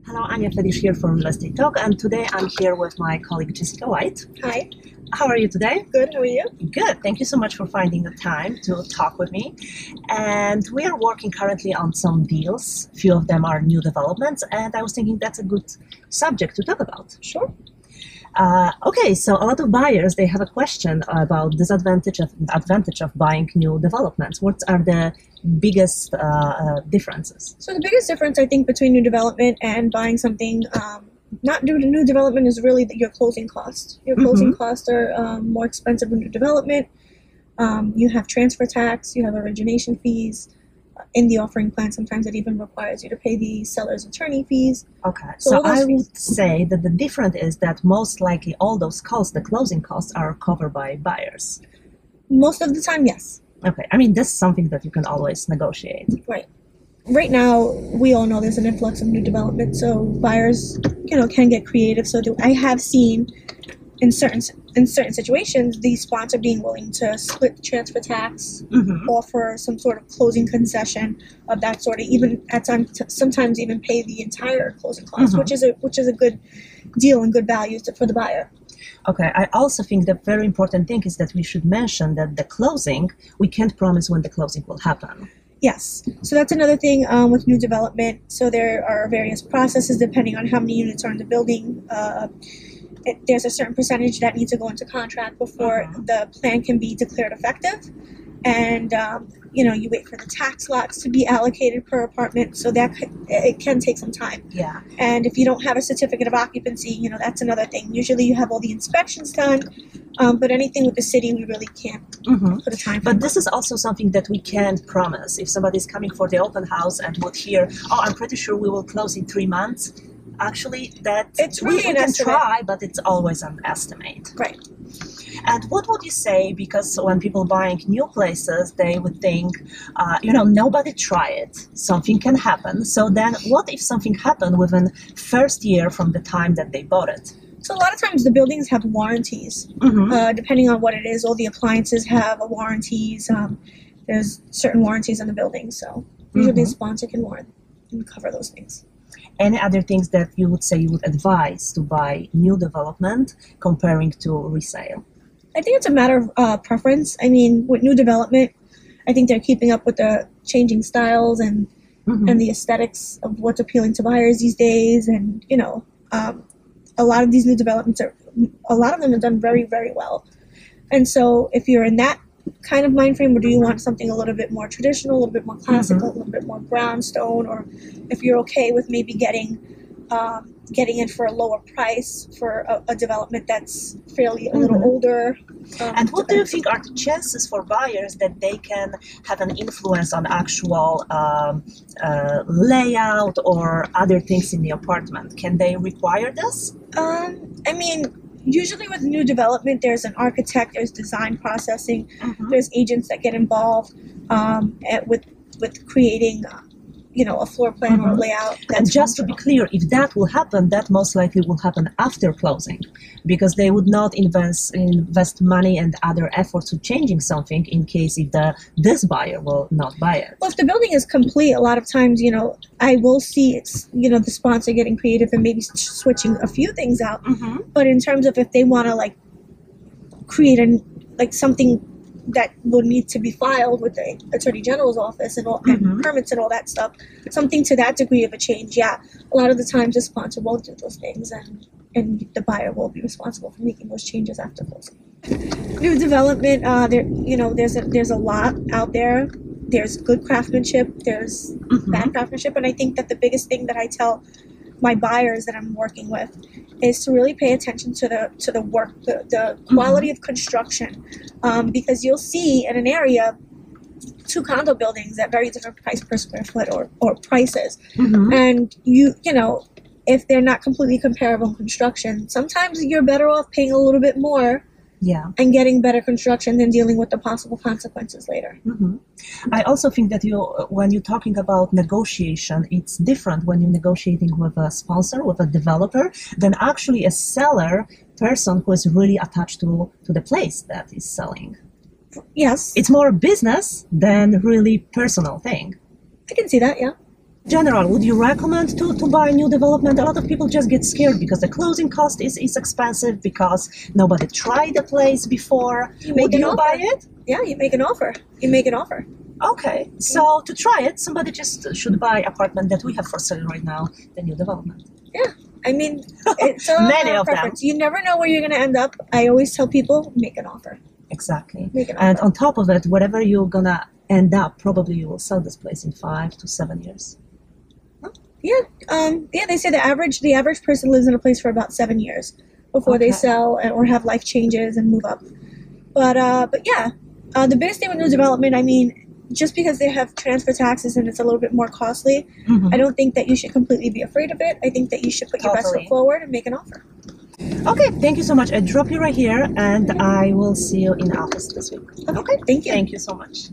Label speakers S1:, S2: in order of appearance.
S1: Hello, Anya Fedish here from Real Estate Talk, and today I'm here with my colleague Jessica White.
S2: Hi.
S1: How are you today?
S2: Good. How are you?
S1: Good. Thank you so much for finding the time to talk with me. And we are working currently on some deals. Few of them are new developments, and I was thinking that's a good subject to talk about.
S2: Sure.
S1: Okay, so a lot of buyers, they have a question about advantage of buying new developments. What are the biggest differences?
S2: So the biggest difference, I think, between new development and buying something not due to new development is really your closing costs. Your closing costs are more expensive with new development. You have transfer tax, you have origination fees. In the offering plan, sometimes it even requires you to pay the seller's attorney fees.
S1: Okay, so I would say that the difference is that most likely all those costs, the closing costs, are covered by buyers.
S2: Most of the time, yes.
S1: Okay, I mean, that's something that you can always negotiate.
S2: Right. Right now, we all know there's an influx of new development, so buyers, can get creative. So I have seen in certain situations, the sponsor being willing to split the transfer tax, offer some sort of closing concession of that sort, of even at times, sometimes even pay the entire closing cost, which is a good deal and good value for the buyer.
S1: Okay, I also think the very important thing is that we should mention that the closing, we can't promise when the closing will happen.
S2: Yes, so that's another thing with new development. So there are various processes depending on how many units are in the building. There's a certain percentage that needs to go into contract before the plan can be declared effective. And, you wait for the tax lots to be allocated per apartment. So it can take some time.
S1: Yeah.
S2: And if you don't have a certificate of occupancy, that's another thing. Usually you have all the inspections done, but anything with the city, we really can't put a time frame.
S1: But this is also something that we can't promise. If somebody's coming for the open house and would hear, oh, I'm pretty sure we will close in 3 months. Actually,
S2: it's really
S1: we can
S2: estimate.
S1: try, but it's always an estimate.
S2: Right.
S1: And what would you say, because when people buying new places, they would think, nobody try it, something can happen. So then what if something happened within first year from the time that they bought it?
S2: So a lot of times the buildings have warranties, depending on what it is. All the appliances have warranties. There's certain warranties on the building, so usually the sponsor can cover those things.
S1: Any other things that you would say you would advise to buy new development comparing to resale?
S2: I think it's a matter of preference. I mean, with new development, I think they're keeping up with the changing styles and the aesthetics of what's appealing to buyers these days. And, a lot of these new developments a lot of them are done very, very well. And so if you're in that kind of mind frame, or do you want something a little bit more traditional, a little bit more classical, a little bit more brownstone, or if you're okay with maybe getting in for a lower price for a development that's fairly a little older.
S1: And what do you think are the chances for buyers that they can have an influence on actual layout or other things in the apartment? Can they require this?
S2: Usually with new development, there's an architect, there's design processing, there's agents that get involved with creating a floor plan or a layout.
S1: And just to be clear, if that will happen, that most likely will happen after closing, because they would not invest money and other efforts to changing something in case if this buyer will not buy it.
S2: Well, if the building is complete, a lot of times, I will see the sponsor getting creative and maybe switching a few things out. But in terms of if they want to create something that will need to be filed with the Attorney General's office and permits and all that stuff, something to that degree of a change, a lot of the times the sponsor won't do those things, and the buyer will be responsible for making those changes after closing. New development, there's a lot out there. There's good craftsmanship, there's bad craftsmanship, and I think that the biggest thing that I tell my buyers that I'm working with is to really pay attention to the work, the quality of construction, because you'll see in an area 2 condo buildings at very different price per square foot or prices, and if they're not completely comparable in construction, sometimes you're better off paying a little bit more and getting better construction than dealing with the possible consequences later.
S1: I also think that when you're talking about negotiation, it's different when you're negotiating with a sponsor, with a developer, than actually a seller person who is really attached to the place that is selling.
S2: Yes.
S1: It's more business than really personal thing.
S2: I can see that, yeah.
S1: General, would you recommend to buy new development? A lot of people just get scared because the closing cost is expensive, because nobody tried the place before. Would you buy it?
S2: Yeah, you make an offer. You make an offer.
S1: Okay, so to try it, somebody just should buy apartment that we have for sale right now, the new development.
S2: Yeah, I mean, it's a
S1: Many of them.
S2: preference. You never know where you're going to end up. I always tell people, make an offer.
S1: Exactly.
S2: Make an
S1: And
S2: offer.
S1: on top of it, whatever you're gonna end up, probably you will sell this place in 5 to 7 years.
S2: Yeah, they say the average person lives in a place for about 7 years before they
S1: Okay.
S2: sell or have life changes and move up. But yeah, the biggest thing with new development, I mean, just because they have transfer taxes and it's a little bit more costly, I don't think that you should completely be afraid of it. I think that you should put your best
S1: Totally.
S2: foot forward and make an offer.
S1: Okay, thank you so much. I drop you right here, and I will see you in office this week.
S2: Okay, thank you.
S1: Thank you so much.